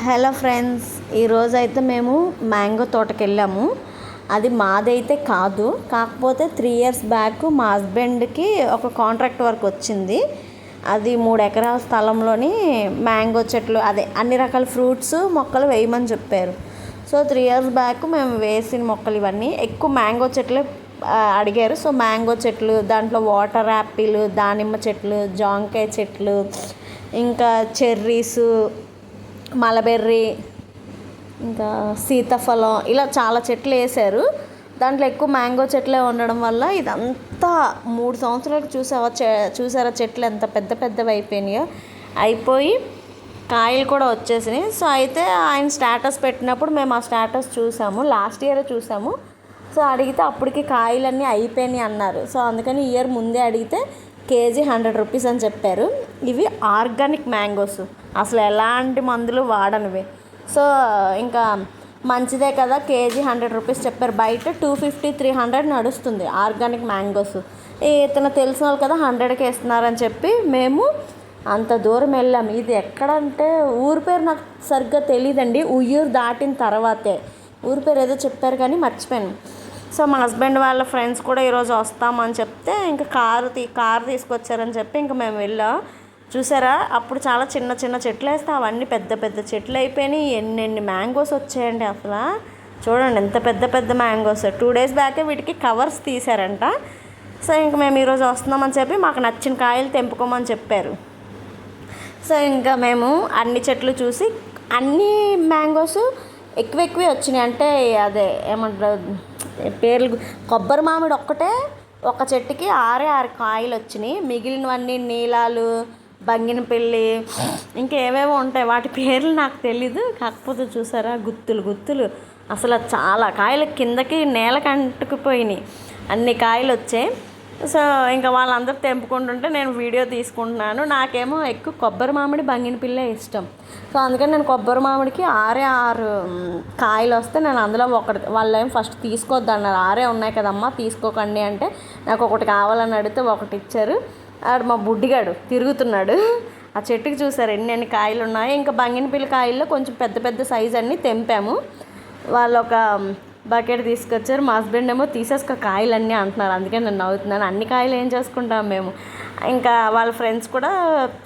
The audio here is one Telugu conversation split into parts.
హలో ఫ్రెండ్స్, ఈరోజైతే మేము మ్యాంగో తోటకి వెళ్ళాము. అది మాదైతే కాదు, కాకపోతే 3 years బ్యాక్ మా హస్బెండ్కి ఒక కాంట్రాక్ట్ వర్క్ వచ్చింది. అది 3 ఎకరాల స్థలంలోని మ్యాంగో చెట్లు, అదే అన్ని రకాల ఫ్రూట్స్ మొక్కలు వేయమని చెప్పారు. సో 3 years బ్యాక్ మేము వేసిన మొక్కలు ఇవన్నీ ఎక్కువ మ్యాంగో చెట్లు అడిగారు. సో మ్యాంగో చెట్లు, దాంట్లో వాటర్ యాపిల్, దానిమ్మ చెట్లు, జాంకాయ చెట్లు, ఇంకా చెర్రీసు, మలబెర్రీ, ఇంకా సీతాఫలం, ఇలా చాలా చెట్లు వేశారు. దాంట్లో ఎక్కువ మ్యాంగో చెట్లే ఉండడం వల్ల ఇదంతా 3 సంవత్సరాలకు చూసారా చెట్లు ఎంత పెద్ద పెద్దవి అయిపోయి కాయలు కూడా వచ్చేసినాయి. సో అయితే ఆయన స్టేటస్ పెట్టినప్పుడు మేము ఆ స్టేటస్ చూసాము, లాస్ట్ ఇయర్ చూసాము. సో అడిగితే అప్పటికి కాయలన్నీ అయిపోయినాయి అన్నారు. సో అందుకని ఇయర్ ముందే అడిగితే కేజీ 100 rupees అని చెప్పారు. ఇవి ఆర్గానిక్ మ్యాంగోస్, అసలు ఎలాంటి మందులు వాడనివి. సో ఇంకా మంచిదే కదా, కేజీ 100 rupees చెప్పారు. బయట 250-300 నడుస్తుంది ఆర్గానిక్ మ్యాంగోస్. ఇతను తెలిసిన వాళ్ళు కదా 100కి ఇస్తున్నారని చెప్పి మేము అంత దూరం వెళ్ళాము. ఇది ఎక్కడంటే ఊరి పేరు నాకు సరిగ్గా తెలియదండి, ఉయ్యూరు దాటిన తర్వాతే. ఊరి పేరు ఏదో చెప్పారు కానీ మర్చిపోయాను. సో మా హస్బెండ్ వాళ్ళ ఫ్రెండ్స్ కూడా ఈరోజు వస్తామని చెప్తే ఇంకా కారు తీసుకొచ్చారని చెప్పి ఇంకా మేము వెళ్ళాం. చూసారా, అప్పుడు చాలా చిన్న చిన్న చెట్లు వేస్తే అవన్నీ పెద్ద పెద్ద చెట్లు అయిపోయినాయి. ఎన్నెన్ని మ్యాంగోస్ వచ్చాయండి అసలు. చూడండి ఎంత పెద్ద పెద్ద మ్యాంగోస్. 2 days బ్యాకే వీటికి కవర్స్ తీశారంట. సో ఇంక మేము ఈరోజు వస్తున్నామని చెప్పి మాకు నచ్చిన కాయలు తెంపుకోమని చెప్పారు. సో ఇంకా మేము అన్ని చెట్లు చూసి అన్ని మ్యాంగోస్ ఎక్కువే వచ్చినాయి. అంటే అదే ఏమంటారు పేర్లు, కొబ్బరి మామిడి ఒక్కటే ఒక చెట్టుకి 6 కాయలు వచ్చినాయి. మిగిలినవన్నీ నీలాలు, బంగినపల్లి, ఇంకేవేవో ఉంటాయి, వాటి పేర్లు నాకు తెలీదు. కాకపోతే చూసారా గుత్తులు అసలు చాలా కాయలు కిందకి నేలకు అంటుకుపోయినాయి, అన్ని కాయలు వచ్చాయి. సో ఇంకా వాళ్ళందరూ తెంపుకుంటుంటే నేను వీడియో తీసుకుంటున్నాను. నాకేమో ఎక్కువ కొబ్బరి మామిడి, బంగినపల్లి ఇష్టం. సో అందుకని నేను కొబ్బరి మామిడికి 6 కాయలు వస్తే నేను అందులో ఒకటి, వాళ్ళు ఏం ఫస్ట్ తీసుకోవద్దు అన్నారు. 6 ఉన్నాయి కదమ్మా తీసుకోకండి అంటే నాకు ఒకటి కావాలని అడిగితే ఒకటి ఇచ్చారు. ఆడు మా బుడ్డిగాడు తిరుగుతున్నాడు. ఆ చెట్టుకి చూసారు ఎన్ని కాయలు ఉన్నాయి. ఇంకా బంగినపల్లి కాయల్లో కొంచెం పెద్ద పెద్ద సైజు అన్నీ తెంపాము. వాళ్ళు ఒక బకెట్ తీసుకొచ్చారు. మా హస్బెండ్ ఏమో తీసేసుకో కాయలన్నీ అంటున్నారు. అందుకే నేను నవ్వుతున్నాను. అన్ని కాయలు ఏం చేసుకుంటాం మేము. ఇంకా వాళ్ళ ఫ్రెండ్స్ కూడా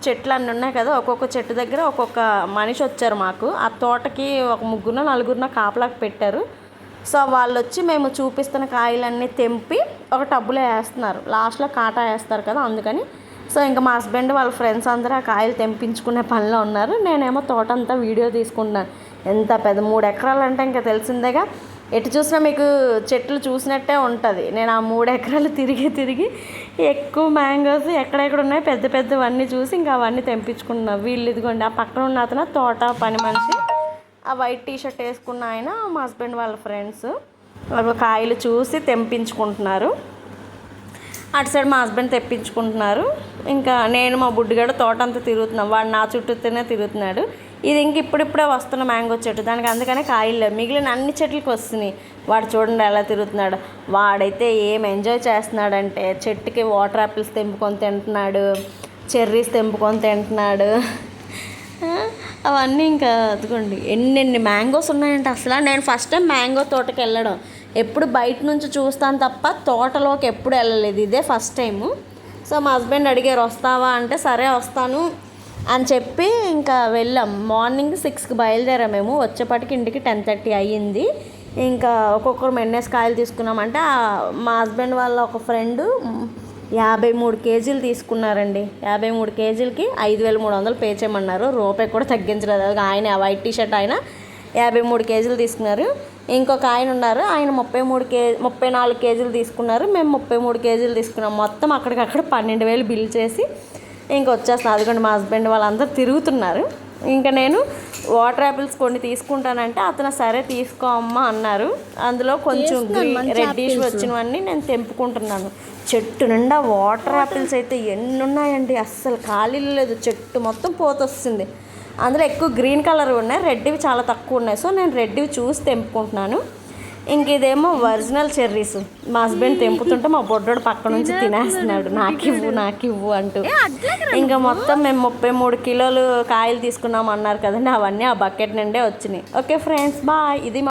చెట్లు అన్నీ ఉన్నాయి కదా, ఒక్కొక్క చెట్టు దగ్గర ఒక్కొక్క మనిషి వచ్చారు మాకు. ఆ తోటకి ఒక 3-4 కాపలాకి పెట్టారు. సో వాళ్ళు వచ్చి మేము చూపిస్తున్న కాయలన్నీ తెంపి ఒక టబ్బులో వేస్తున్నారు. లాస్ట్లో కాటా వేస్తారు కదా, అందుకని. సో ఇంకా మా హస్బెండ్ వాళ్ళ ఫ్రెండ్స్ అందరూ ఆ కాయలు తెంపించుకునే పనిలో ఉన్నారు. నేనేమో తోట అంతా వీడియో తీసుకుంటున్నాను. ఎంత పెద్ద 3 ఎకరాలు అంటే ఇంకా తెలిసిందేగా, ఎటు చూసినా మీకు చెట్లు చూసినట్టే ఉంటుంది. నేను ఆ 3 ఎకరాలు తిరిగి ఎక్కువ మ్యాంగోస్ ఎక్కడెక్కడ ఉన్నాయి పెద్ద పెద్దవన్నీ చూసి ఇంకా అవన్నీ తెంపించుకుంటున్నాను. వీళ్ళు ఇదిగోండి ఆ పక్కన ఉన్న అతను తోట పని మనిషి, ఆ వైట్ టీషర్ట్ వేసుకున్న ఆయన మా హస్బెండ్ వాళ్ళ ఫ్రెండ్స్. వాళ్ళు కాయలు చూసి తెంపించుకుంటున్నారు. అటు సైడ్ మా హస్బెండ్ తెప్పించుకుంటున్నారు. ఇంకా నేను మా బుడ్డిగాడు తోట అంతా తిరుగుతున్నాం. వాడు నా చుట్టూతోనే తిరుగుతున్నాడు. ఇది ఇంక ఇప్పుడిప్పుడే వస్తున్న మ్యాంగో చెట్టు, దానికి అందుకనే కాయలు మిగిలిన అన్ని చెట్లకి వస్తున్నాయి. వాడు చూడండి ఎలా తిరుగుతున్నాడు. వాడైతే ఏం ఎంజాయ్ చేస్తున్నాడంటే చెట్టుకి వాటర్ యాపిల్స్ తెంపుకొని తింటున్నాడు, చెర్రీస్ తెంపుకొని తింటున్నాడు. అవన్నీ ఇంకా అదిగోండి ఎన్ని మ్యాంగోస్ ఉన్నాయంటే అసలు. నేను ఫస్ట్ టైం మ్యాంగో తోటకి వెళ్ళడం, ఎప్పుడు బయట నుంచి చూస్తాను తప్ప తోటలోకి ఎప్పుడు వెళ్ళలేదు, ఇదే ఫస్ట్ టైము. సో మా హస్బెండ్ అడిగారు వస్తావా అంటే సరే వస్తాను అని చెప్పి ఇంకా వెళ్ళాం. మార్నింగ్ 6కి బయలుదేరాం. మేము వచ్చేపాటికి ఇంటికి 10:30 అయ్యింది. ఇంకా ఒక్కొక్కరు ఎన్నేసి కాయలు తీసుకున్నామంటే మా హస్బెండ్ వాళ్ళ ఒక ఫ్రెండు 53 కేజీలు తీసుకున్నారండి. 53 కేజీలకి 5,300 పే చేయమన్నారు. రూపాయి కూడా తగ్గించలేదు. ఆయన వైట్ టీషర్ట్ ఆయన 53 కేజీలు తీసుకున్నారు. ఇంకొక ఆయన ఉన్నారు, ఆయన 34 కేజీలు తీసుకున్నారు. మేము 33 కేజీలు తీసుకున్నాం. మొత్తం అక్కడికక్కడ 12,000 బిల్ చేసి ఇంకా వచ్చేస్తాను. అదిగోండి మా హస్బెండ్ వాళ్ళందరూ తిరుగుతున్నారు. ఇంకా నేను వాటర్ యాపిల్స్ కొన్ని తీసుకుంటానంటే అతను సరే తీసుకో అమ్మా అన్నారు. అందులో కొంచెం రెడ్డిష్ వచ్చినవన్నీ నేను తెంపుకుంటున్నాను. చెట్టు నిండా వాటర్ యాపిల్స్ అయితే ఎన్ని ఉన్నాయండి, అస్సలు ఖాళీ లేదు. చెట్టు మొత్తం పోతొస్తుంది. అందులో ఎక్కువ గ్రీన్ కలర్ ఉన్నాయి, రెడ్డివి చాలా తక్కువ ఉన్నాయి. సో నేను రెడ్డివి చూసి తెంపుకుంటున్నాను. ఇంక ఇదేమో ఒరిజినల్ చెర్రీస్. మా హస్బెండ్ తెంపుతుంటే మా బొడ్డోడు పక్క నుంచి తినేస్తున్నాడు, నాకు ఇవ్వు అంటూ. ఇంకా మొత్తం మేము 33 కిలోలు కాయలు తీసుకున్నాం అన్నారు కదండి, అవన్నీ ఆ బకెట్ నిండే వచ్చినాయి. Okay friends, bye. ఇది